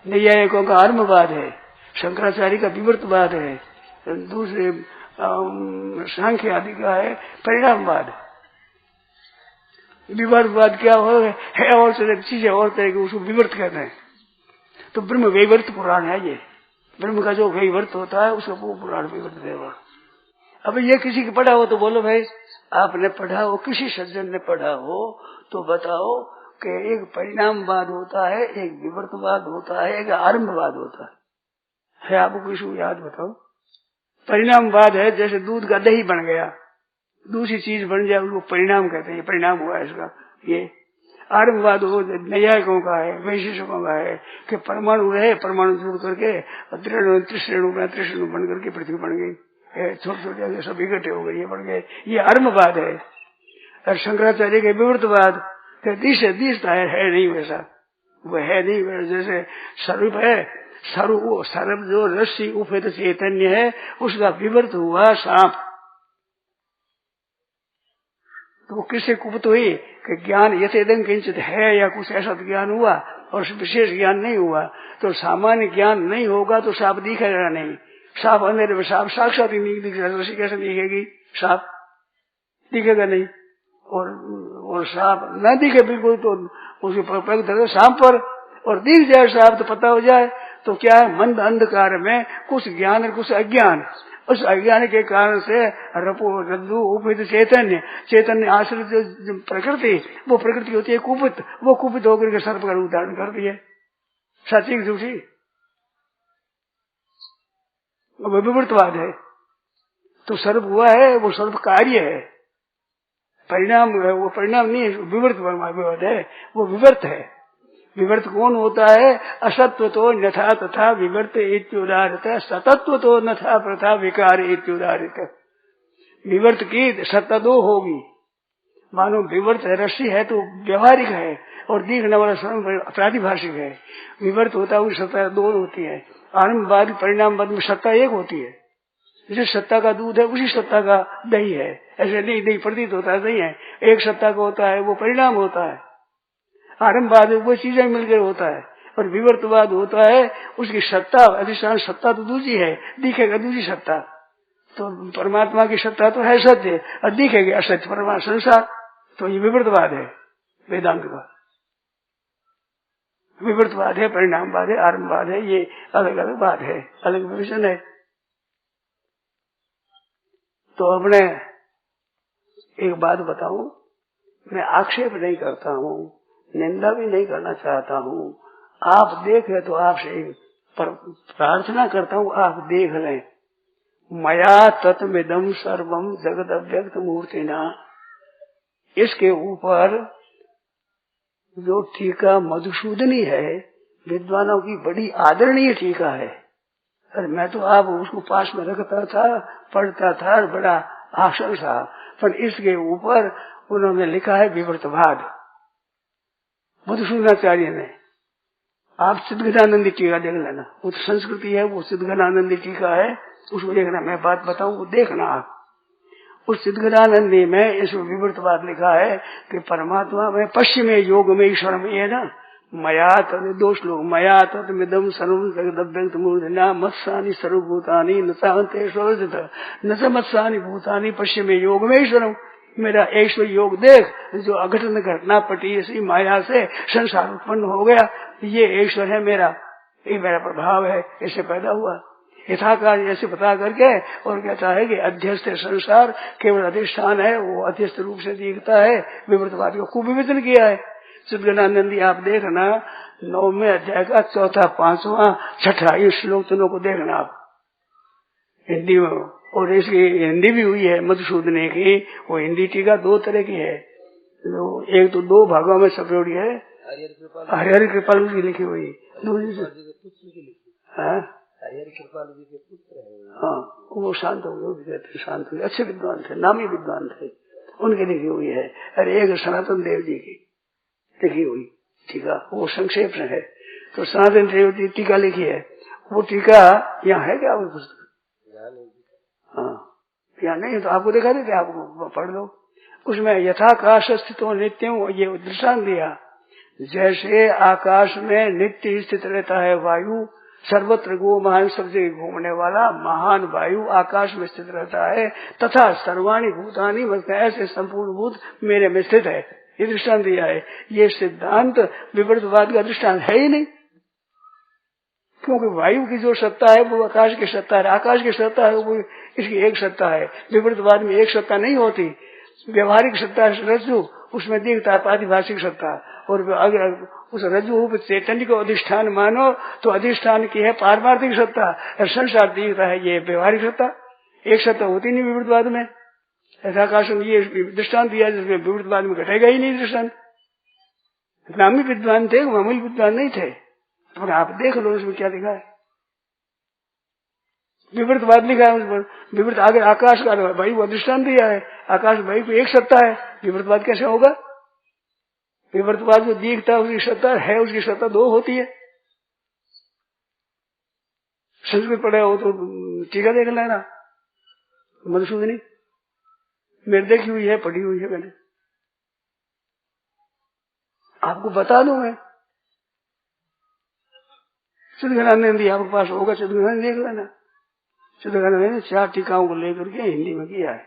नैयायिकों का आरंभवाद है, शंकराचार्य का विवर्तवाद है, दूसरे सांख्य आदि का है परिणामवाद। विवर्तवाद क्या है? और चीजें और तरह की, उसको विवर्त कहते हैं। तो ब्रह्म वैवर्त पुराण है ये। ब्रह्म का जो वैवर्त होता है उसका वो पुराण वैवर्त देवा। अब ये किसी की पढ़ा हो तो बोलो भाई, आपने पढ़ा हो, किसी सज्जन ने पढ़ा हो तो बताओ कि एक परिणामवाद होता है, एक विवर्तवाद होता है, एक आरंभवाद होता है आपको किसी याद बताओ? परिणामवाद है जैसे दूध का दही बन गया, दूसरी चीज बन जाए उसको परिणाम कहते हैं, परिणाम हुआ इसका। ये आरंभवाद हो नैयायिकों का है, वैशेषिकों का है कि परमाणु रहे, परमाणु जुड़ करके त्रिश्रेणु बन करके पृथ्वी बन गई, छोटे छोटे सब इकट्ठे हो गए, ये बन गए, ये आरंभवाद है। और शंकराचार्य के विवर्तवाद दिशता है नहीं वैसा, वो है नहीं वैसा। जैसे स्वरूप है, सर्व जो रस्सी उपेत चैतन्य है उसका विवर्त हुआ सांप। तो वो किससे कुपित हुई कि ज्ञान यथेदं किंचित है या कुछ ऐसा ज्ञान हुआ, और विशेष ज्ञान नहीं हुआ तो सामान्य ज्ञान नहीं होगा तो साफ दिखेगा नहीं। साफ अंधेरे में साफ साक्षात ही नहीं दिखेगा, रस्सी कैसे दिखेगी? साफ दिखेगा नहीं। और साफ न दिखे बिल्कुल तो उसके प्रयोग शाम पर, और दिख जाए साफ तो पता हो जाए तो क्या है, मंद अंधकार में कुछ ज्ञान और कुछ अज्ञान, उस अज्ञान के कारण से रपो रज्जु उपित चैतन्य, चैतन्य आश्रित जो प्रकृति, वो प्रकृति होती है कुपित, वो कुपित होकर के सर्प का रूप धारण करती है। सच्ची झूठी वो विवृतवाद है। तो सर्प हुआ है वो सर्प कार्य है, परिणाम है, वो परिणाम नहीं है। विवर्त है, वो विवर्त है। विवर्त कौन होता है? असत्व तो नथा तथा विवर्त इत्युदारित, सतत्व तो नथा प्रथा विकार इत्युदारित। विवर्त की सत्ता दो होगी। मानो विवर्त है, रस्सी है तो व्यवहारिक है, और दिखने वाला स्वयं प्रातिभाषिक है। विवर्त होता है उसकी सत्ता दो होती है। आरंभवादी परिणामवाद में सत्ता एक होती है। जिस सत्ता का दूध है उसी सत्ता का दही है, ऐसे नहीं दही प्रतीत होता है, नहीं है। एक सत्ता का होता है वो परिणाम होता है। आरंभवाद वो चीजें मिलकर होता है, और विवर्तवाद होता है उसकी सत्ता अधिष्ठान सत्ता तो दूसरी है, दिखेगा दूसरी सत्ता। तो परमात्मा की सत्ता तो है सत्य, और दिखेगी असत्य परमात्मा संसार। तो ये विवर्तवाद है, वेदांतवाद विवर्तवाद है, परिणामवाद है, आरंभवाद है। ये अलग अलग बात है, अलग विषय है। तो अब मैं एक बात बताऊं, मैं आक्षेप नहीं करता हूं, निंदा भी नहीं करना चाहता हूं। आप देखें तो आपसे प्रार्थना करता हूं आप देख लें। मया तत्मिदं सर्वम जगद अव्यक्त मूर्तिना, इसके ऊपर जो टीका मधुसूदनी है, विद्वानों की बड़ी आदरणीय टीका है। अरे मैं तो आप उसको पास में रखता था, पढ़ता था, बड़ा आसन था, पर इसके ऊपर उन्होंने लिखा है विवर्तवाद, मधुसूदनाचार्य ने। आप सिद्धगणानंदी टीका देख लेना, वो तो संस्कृति है, वो सिद्धगणानंदी टीका है, उसको देखना। मैं बात बताऊं वो देखना आप। उस सिद्धगणानंदी में इस विवर्तवाद लिखा है कि परमात्मा में पश्चिमी योग में ईश्वर में है ना, मया तद दो श्लोक, मया तत्मिदं सर्वं जगदव्यक्त मूर्तिना मत्सानि सर्वभूतानि न चाहते स्वरजित न च मत्सानि भूतानि पश्चिमी योग में ईश्वरम। मेरा ईश्वर योग देख, जो अघटन घटना पटी इसी माया से संसार उत्पन्न हो गया, ये ईश्वर है मेरा, ये मेरा प्रभाव है, इससे पैदा हुआ यथाकार ऐसे बता करके। और कहता है कि अध्यस्त संसार केवल अधिष्ठान है, वो अध्यस्त रूप से दिखता है। विवर्तवाद को खूब विवेचन किया है सिद्धगणानंदी। आप देखना 9वें अध्याय का 4, 5, 6 ये श्लोक तीनों को देखना आप हिंदी में। और इसकी हिंदी भी हुई है मधुसूदनी की। वो हिंदी टीका 2 तरह की है, एक तो 2 भागों में सपरोड़ी है, हरिहर कृपाल की लिखी हुई, हाँ वो शांत हो गए, शांत हुए, अच्छे विद्वान थे, नामी विद्वान थे, उनकी लिखी हुई है। अरे एक सनातन देव जी की लिखी हुई टीका, वो संक्षेप में है। तो सनातन देव जी टीका लिखी है, वो टीका यहाँ है क्या वो पुस्तक? हाँ यहाँ नहीं, तो आपको दिखा देते, आपको पढ़ लो। उसमें यथाकाश स्थितो नित्यम, ये दृष्टांत दिया। जैसे आकाश में नित्य स्थित रहता है वायु, सर्वत्र गो महान, सब जगह घूमने वाला महान वायु आकाश में स्थित रहता है, तथा सर्वाणी भूतानी, ऐसे संपूर्ण भूत मेरे में स्थित है। ये दृष्टांत दिया है। ये सिद्धांत विवर्तवाद का दृष्टांत है ही नहीं, क्योंकि वायु की जो सत्ता है वो आकाश की सत्ता है, आकाश की सत्ता है वो इसकी एक सत्ता है। विवर्तवाद में एक सत्ता नहीं होती, व्यवहारिक सत्ता रज्जु, उसमें दिखता है प्रातिभाषिक सत्ता। और अगर उस रज्जु चैतन्य को अधिष्ठान मानो तो अधिष्ठान की है पारमार्थिक सत्ता, और संसार दिखता है ये व्यवहारिक सत्ता। एक सत्ता होती नहीं विवर्तवाद में। यथाकाश ये दृष्टांत दिया जिसमें विवर्तवाद में घटेगा ही नहीं दृष्टांत। नामी विद्वान थे, मामूली विद्वान नहीं थे। और आप देख लो उसमें क्या लिखा है, विवर्तवाद लिखा है उस पर। विवर्त आगे आकाश का भाई वो दृष्टांत दिया है, आकाश भाई को एक सत्ता है, विवर्तवाद कैसे होगा? विवर्तवाद जो दिखता है उसकी सत्ता है, उसकी सत्ता 2 होती है। संस्कृत पढ़े हो तो टीका देख लेना, मधुसूदनी मेरे देखी हुई है, पढ़ी हुई है मैंने, आपको बता दूं मैं। चिदघनानंद आपके पास होगा, चिदघनानंद देख लेना। चिदघनानंद ने 4 टीकाओं को लेकर के हिंदी में किया है।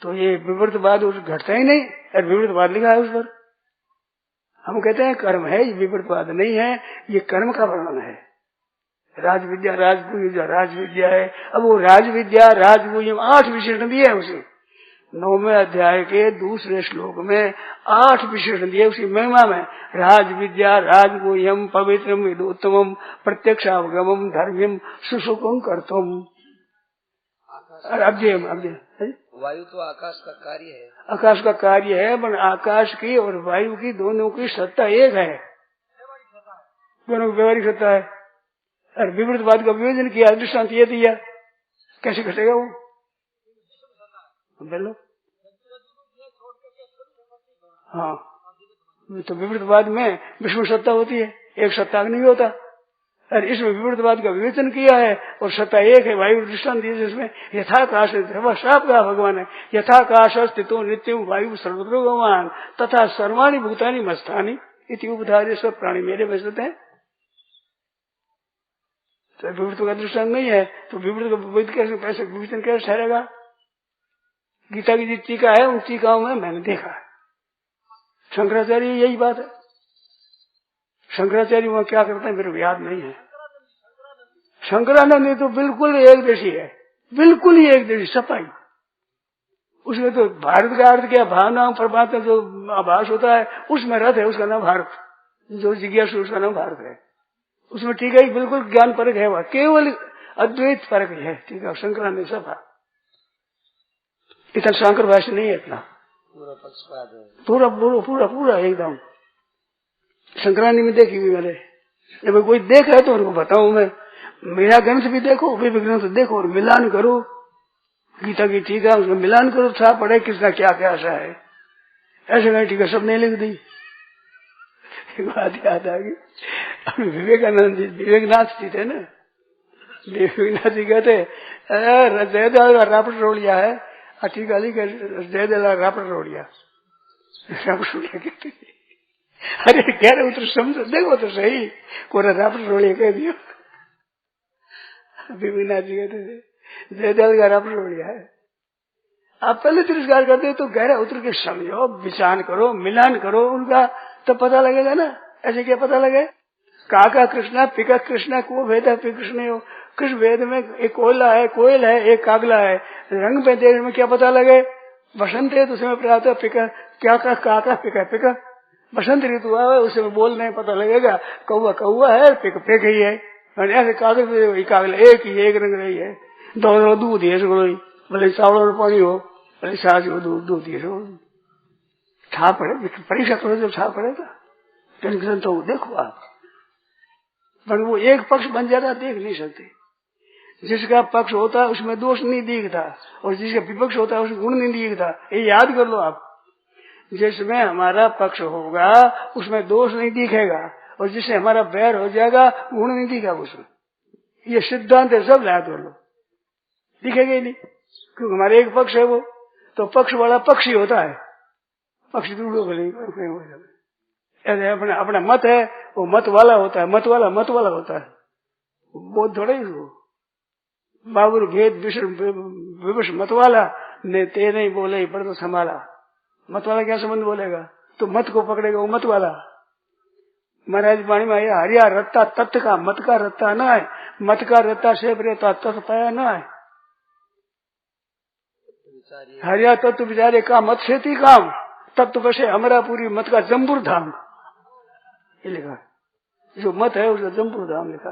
तो ये विवर्तवाद घटता ही नहीं, और विवर्तवाद लिखा है उस पर। हम कहते हैं कर्म है, ये विवर्तवाद नहीं है, ये कर्म का वर्णन है। राजविद्या राजविद्या है। अब वो राजविद्या राजगुह्यम 8 विशेषण दिए है उसे। 9वें अध्याय के दूसरे श्लोक में 8 विशेषण दिए उसी महिमा में। राजविद्या राजगुह्यम पवित्रम विदोत्तमम प्रत्यक्षावगमम धर्म्यम सुसुखम कर्तुम। अव्ययम वायु तो आकाश का कार्य है, आकाश का कार्य है, पर आकाश की और वायु की दोनों की सत्ता एक है, दोनों की व्यवहारिक सत्ता है। और विवृतवाद का विवेचन किया, दृष्टांत ये दिया, कैसे घटेगा वो? बोलो। हाँ, तो विवृतवाद में विष्णु सत्ता होती है, एक सत्ता नहीं होता। और इसमें विवृतवाद का विवेचन किया है और सत्ता एक है। वायु दृष्टांत दिए जिसमें यथाकाश साफ कहा भगवान है, यथाकाश स्थितो नित्यम वायु सर्वत्र भगवान तथा सर्वाणी भूतानी मस्तानी इति उपधार्य सब प्राणी मेरे में स्थित हैं। तो विवृत का दृष्टांत नहीं है, तो विवृत का कैसे पैसे विवेचन कैसे ठहरेगा? गीता की जो टीका है उन टीकाओं में मैंने देखा है, शंकराचार्य यही बात है। शंकराचार्य वहां क्या करते हैं मेरे को याद नहीं है। शंकरानंद तो बिल्कुल एक देशी है, बिल्कुल ही एक देशी सफाई। उसमें तो भारत का अर्थ क्या, भावनाओं परमात्मा जो आभास होता है उसमें रथ है, उसका नाम भारत। जो जिज्ञासु उसका नाम भारत है। उसमें ठीक है, बिल्कुल ज्ञान परक है, वह केवल अद्वैत परक है। ठीक है, शंकरानंद सफा इतना शंकर भाष्य नहीं है, इतना पूरा पक्षपात है, पूरा पूरा पूरा पूरा एकदम शंकरानंद में देखी हुई मैंने। जब कोई देख है तो उनको बताऊं मैं, मेरा ग्रंथ भी देखो, वे भी ग्रंथ देखो और मिलान करो। गीता की टीका उसमें मिलान करो, था पढ़े किसका क्या क्या आशा है। ऐसे नहीं टीका सबने लिख दी। एक बात याद आ गई, विवेकानंद जी विवेकनाथ जी थे ना, विवेकनाथ जी कहते जयदयाल का रापट रोड़िया है, टीका लिख जयदयाल का रापट रोड़िया, रापट रोड़िया कहते। अरे कह रहे उतर समझो, देखो तो सही, कोरा रापट रोड़िया कह दिया। विवेकनाथ जी कहते थे जयदयाल का रापट रोड़िया है। आप पहले तिरस्कार करते हो तो गहरा उतर के समझो, विचार करो, मिलान करो उनका, तब पता लगेगा ना। ऐसे क्या पता लगे? काका कृष्णा पिका कृष्णा को भेद है, कृष्ण हो कृष्ण भेद में एक कोयला है, कोयल है, एक कागला है। रंग पे देखने में क्या पता लगे? बसंत है तो उसमें प्राप्त पिका क्या का काका पिका पिका। बसंत ऋतु आवे उसमें बोलने में पता लगेगा कौआ कौआ है, पिक पिक ही है। ऐसे कागज कागला एक ही एक रंग रही है। दो दूध है सगोई, भले चावल और पानी हो, भले साज हो, दूध ही छा पड़े परीक्षा करो, जब छा पड़ेगा टेंशन तो देखो आप। पर वो एक पक्ष बन जाता देख नहीं सकते। जिसका पक्ष होता है उसमें दोष नहीं दिखता, और जिसका विपक्ष होता है उसमें गुण नहीं दिखता। ये याद कर लो आप, जिसमें हमारा पक्ष होगा उसमें दोष नहीं दिखेगा, और जिससे हमारा बैर हो जाएगा गुण नहीं दिखेगा उसमें। ये सिद्धांत है, सब याद कर लो, दिखेगा ही नहीं, क्योंकि हमारे एक पक्ष है वो, तो पक्ष वाला पक्ष ही होता है। पक्ष अपना अपना मत है, वो मत वाला होता है, मत वाला होता है, बहुत थोड़ा ही वो बाबुर भेद विवश मत वाला ने ते नहीं बोले पर तो संभाला। मत वाला क्या संबंध बोलेगा? तो मत को पकड़ेगा वो मत वाला। महाराज वाणी में आया हरिया रत्ता तत्व का, मत का रत्ता ना है, मत का रत्ता से रहता तत्व पाया ना है। हरिया तत्व विचारे का मत से थी काम, तत्व बसे हमारा पूरी मत का जम्बूर धाम, ये लिखा। जो मत है उसका जम्बूर धाम लिखा।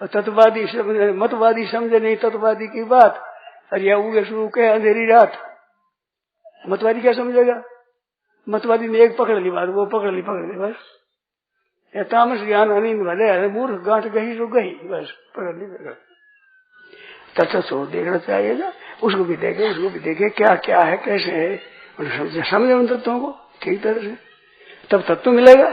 और तत्ववादी मतवादी समझे नहीं तत्ववादी की बात, अरे उगे शुरू के अंधेरी रात। मतवादी क्या समझेगा? मतवादी ने एक पकड़ ली बात, वो पकड़ ली बस। या तामस ज्ञान अनिंद भले मूर्ख गांठ गही तो गही, बस पकड़ ली। तत्व देखना चाहिए ना, उसको भी देखे क्या क्या है कैसे है, समझे उन तत्वों को ठीक तरह से, तब तत्व मिलेगा।